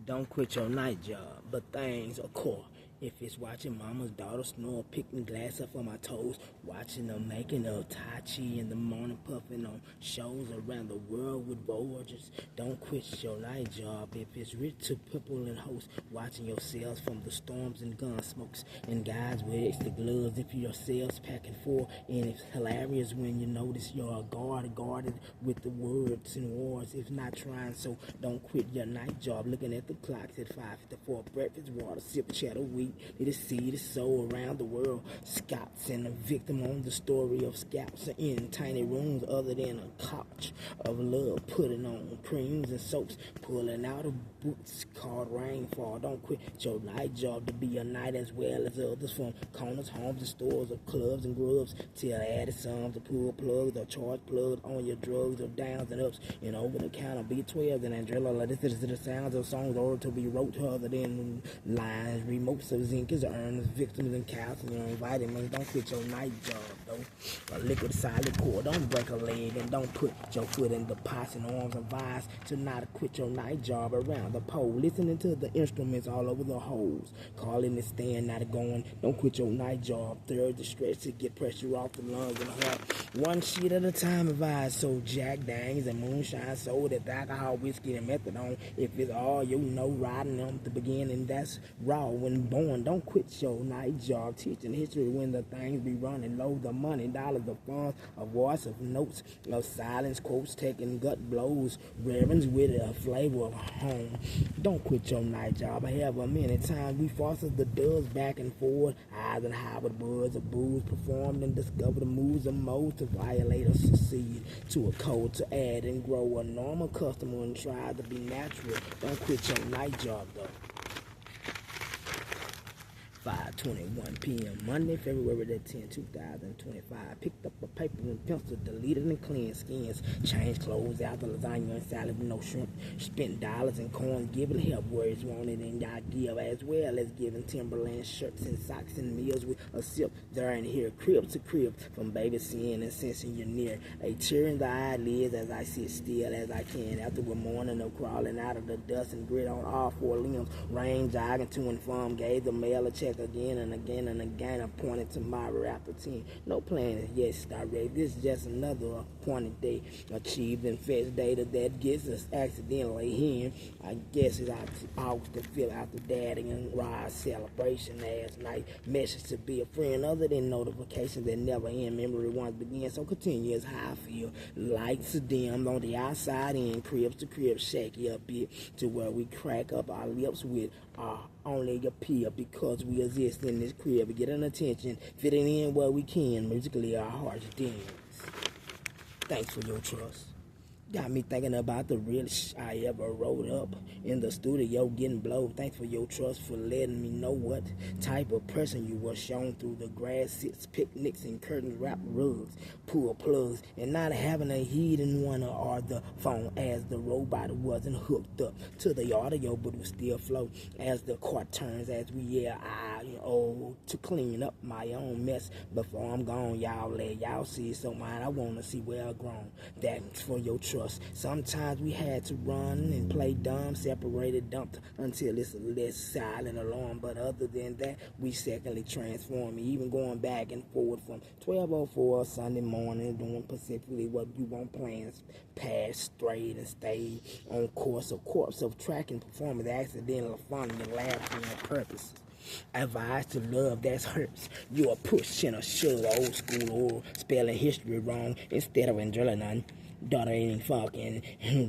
Don't quit your night job, but things are core. If it's watching mama's daughter snore, picking glass up on my toes, watching them making a Tai Chi in the morning, puffing on shows around the world with voyagers. Don't quit your night job. If it's rich to people and hosts, watching yourselves from the storms and gun smokes, and guys with extra gloves if your sales packing full. And it's hilarious when you notice you're guarded with the words and wars. If not trying, so don't quit your night job. Looking at the clocks at 5:54, breakfast, water, sip, chatter, wheat. It is seed is sow around the world. Scouts and a victim on the story of scouts in tiny rooms other than a couch of love, putting on creams and soaps, pulling out of boots called rainfall. Don't quit your night job to be a night as well as others, from corners, homes, and stores, of clubs and grubs, till added sums to pull plugs or charge plugs on your drugs of downs and ups, and over the counter B12s and Andrella. This is the sounds of songs ordered to be wrote other than lines, remotes of zinc is earned, victims and calcium and vitamins. Don't quit your night job though. A liquid solid core. Don't break a leg and don't put your foot in the pots and arms and vines to not quit your night job around the pole. Listening to the instruments all over the holes. Calling it stand, not going. Don't quit your night job. Third, the stretch to get pressure off the lungs and heart. One sheet at a time advised. So Jack Daniels and moonshine sold at alcohol, whiskey, and methadone. If it's all you know, riding them to begin, and that's raw when born. Don't quit your night job. Teaching history when the things be running low. The money, dollars, the funds, a voice of notes, of silence, quotes, taking gut blows. Reverends with a flavor of home. Don't quit your night job. However many times we foster the doves back and forth. Eisenhower buds of booze performed and discover the moves and modes to violate or succeed to a code to add and grow a normal customer and try to be natural. Don't quit your night job though. 5:21 p.m. Monday, February the 10th, 2025. Picked up a paper and pencil, deleted and cleansed skins, changed clothes out the lasagna and salad with no shrimp, spent dollars and coins, giving help where it's wanted and y'all give, as well as giving Timberland shirts and socks and meals with a sip there and here, crib to crib, from baby seeing and sensing you're near. A tear in the eyelids as I sit still as I can after a morning of crawling out of the dust and grit on all four limbs, rain jogging to and from, gave the mail a check again and again and again, appointed tomorrow after 10. No plan is yet started. This is just another appointed day, achieved and fetched data that gets us accidentally in. I guess it's out to fill out the daddy and rise celebration last night. Message to be a friend other than notifications that never end. Memory once begin, so continue as how I feel. Lights are dimmed on the outside in, cribs to cribs, shaky a bit to where we crack up our lips with our only appeal because we exist in this crib, getting attention, fitting in where we can, musically our hearts dance. Thanks for your trust. Got me thinking about the realest I ever wrote up in the studio, getting blown. Thanks for your trust, for letting me know what type of person you were, shown through the grass, sits, picnics, and curtains, wrapped rugs, pull plugs, and not having a hidden one or the phone, as the robot wasn't hooked up to the audio but would still flow as the court turns, as we yell, to clean up my own mess before I'm gone. Y'all let y'all see, so mine I want to see well grown. Thanks for your trust. Sometimes we had to run and play dumb, separated, dumped until it's a less silent alarm. But other than that, we secondly transform, even going back and forward from 12:04 Sunday morning, doing specifically what you want, plans pass straight and stay on course. A corpse of tracking performance, accidental fun and laughing on purpose. Advised to love that hurts. You a push and a shove, old school or spelling history wrong instead of adrenaline. Daughter ain't fucking,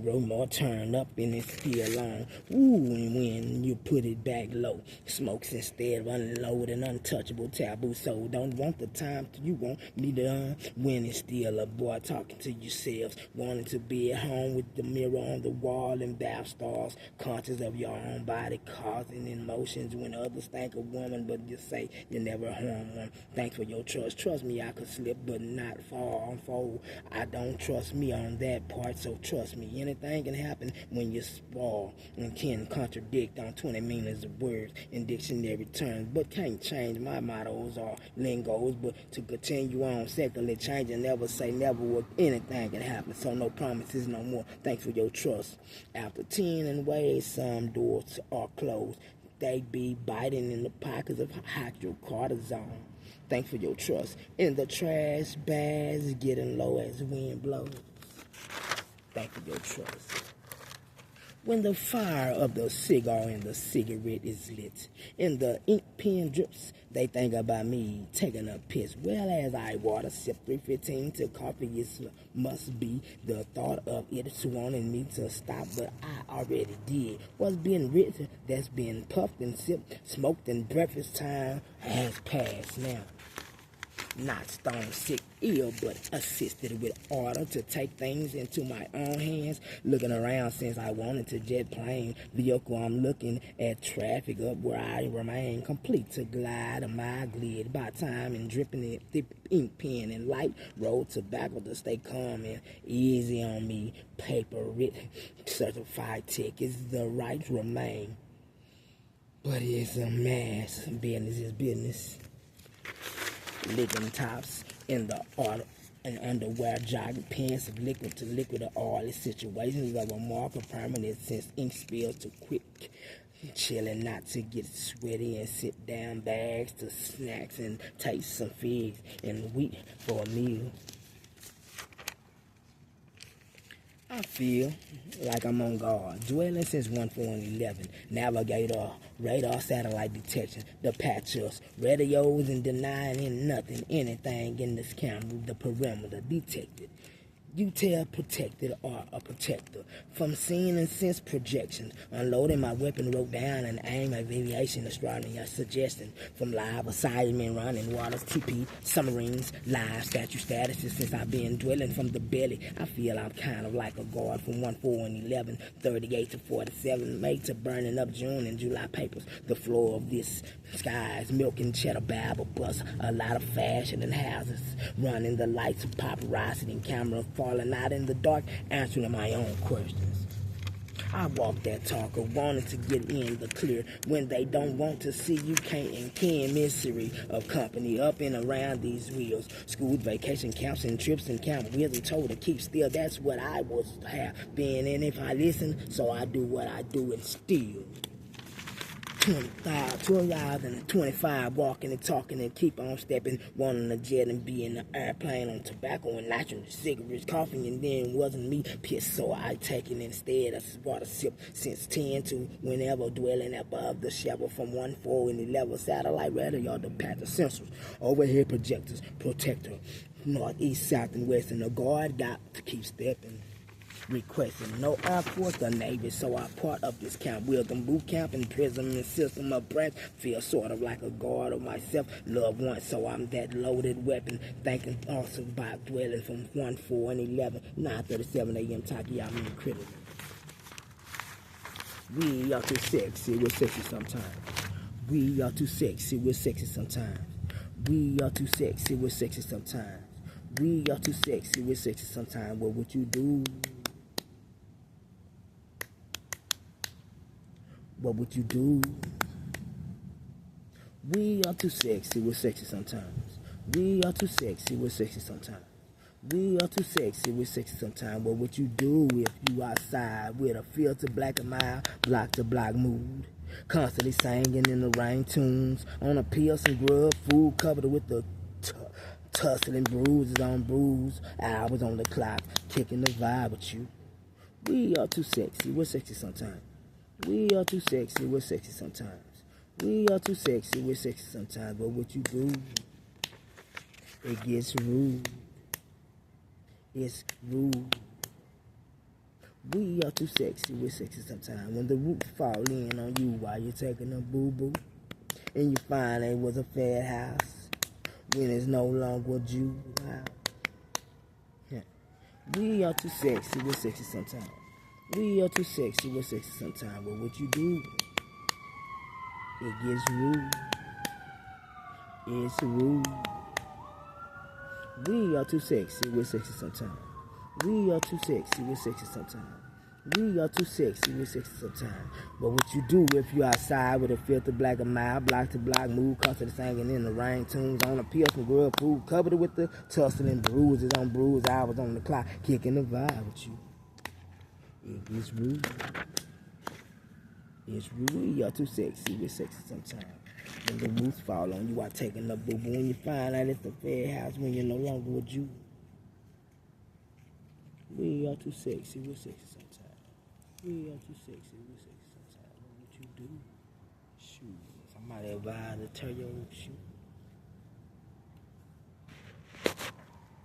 room more turned up and it's still long. Ooh, when you put it back low, smokes instead of unload and untouchable taboo. So don't want the time you won't be done when it's still a boy talking to yourselves, wanting to be at home with the mirror on the wall and bath stars, conscious of your own body, causing emotions when others think a woman, but you say you never harm one. Thanks for your trust. Trust me, I could slip but not fall on fold. I don't trust me on on that part, so trust me, anything can happen when you spoil and can contradict on 20 meanings of words in dictionary terms, but can't change my mottos or lingos, but to continue on secularly changing, never say never, what anything can happen, so no promises no more. Thanks for your trust. After 10 and ways, some doors are closed. They be biting in the pockets of hydrocortisone. Thanks for your trust. In the trash bags, getting low as the wind blows. Thanks for your trust. When the fire of the cigar and the cigarette is lit, and the ink pen drips, they think about me taking a piss. Well, as I water sip 315 to coffee, it must be the thought of it wanting me to stop, but I already did. What's been written, that's been puffed and sipped, smoked, and breakfast time has passed now. Not stone sick ill, but assisted with order to take things into my own hands. Looking around since I wanted to jet plane vehicle, I'm looking at traffic up where I remain complete to glide a mile glid by time and dripping in thick ink pen and light road tobacco to stay calm and easy on me. Paper written certified tickets, the right remain, but it's a mess. Business is business. Licking tops in the auto and underwear, jogging pants of liquid to liquid or oily situations of a mark of permanent since ink spills too quick. Chilling not to get sweaty and sit down bags to snacks and taste some figs and wheat for a meal. I feel like I'm on guard. DwellingSince1 4 and 11. Navigator, radar, satellite detection. The patches, radios, and denying nothing, anything in this camera. The perimeter detected. You tell protected or a protector. From seeing and sense projections, unloading my weapon, wrote down and aim at aviation astronomy, a suggestion from live assignment running waters, TP, submarines, live statue statuses since I've been dwelling from the belly. I feel I'm kind of like a guard from 1, 4, and 11, 38 to 47, made to burning up June and July papers. The floor of this skies, milk and cheddar Bible bus, a lot of fashion and houses, running the lights of paparazzi and cameras, falling out in the dark, answering my own questions. I walk that talker, wanting to get in the clear. When they don't want to see you, can't and can misery of company up and around these wheels. Schools, vacation camps, and trips and camp wheels, and told to keep still. That's what I was have been. And if I listen, so I do what I do and still. 2025, walking and talking and keep on stepping, wanting a jet and be in the airplane on tobacco and nitrogen, cigarettes, coffee, and then wasn't me pissed, so I take it instead. I water sip since 10 to whenever, dwelling above the shovel from 1, 4, and 11, satellite radio, the path of sensors, overhead projectors, protector, north, east, south, and west, and the guard got to keep stepping. Requesting no Air Force or Navy, so I'm part of this camp. Wisdom boot camp and prison and system of branch. Feel sort of like a guard of myself, loved one, so I'm that loaded weapon. Thinking also about dwelling from 1, 4, and 11, 9:37 a.m. Taki, I'm in critical. We are too sexy, we're sexy sometimes. We are too sexy, we're sexy sometimes. We are too sexy, we're sexy sometimes. We are too sexy, we're sexy sometimes. What would you do? What would you do? We are too sexy, we're sexy sometimes. We are too sexy, we're sexy sometimes. We are too sexy, we're sexy sometimes. What would you do if you outside with a filter black and mild, block to block mood? Constantly singing in the rain tunes, on a pill, some grub, food covered with the tussling bruises on bruise, hours on the clock, kicking the vibe with you. We are too sexy, we're sexy sometimes. We are too sexy, we're sexy sometimes. We are too sexy, we're sexy sometimes. But what you do, it gets rude. It's rude. We are too sexy, we're sexy sometimes. When the roof fall in on you while you're taking a boo-boo, and you find it was a fair house, when it's no longer juvenile. Yeah. We are too sexy, we're sexy sometimes. We are too sexy, we're sexy sometimes. But what you do, it gets rude. It's rude. We are too sexy, we're sexy sometimes. We are too sexy, we're sexy sometimes. We are too sexy, we're sexy sometimes. But what you do if you outside with a filter black a mile, block to block, move, constantly singing in the rain, tunes on a pill, some grub food, covered it with the tussling bruises on bruised hours on the clock, kicking the vibe with you. It's rude. It's rude. We are too sexy, we're sexy sometimes. When the roofs fall on you, I taking up boo-boo. When you find out it's a fair house, when you're no longer with you. We are too sexy, we're sexy sometimes. We are too sexy, we're sexy sometimes. What you do? Shoot. Somebody about to tear your shoe.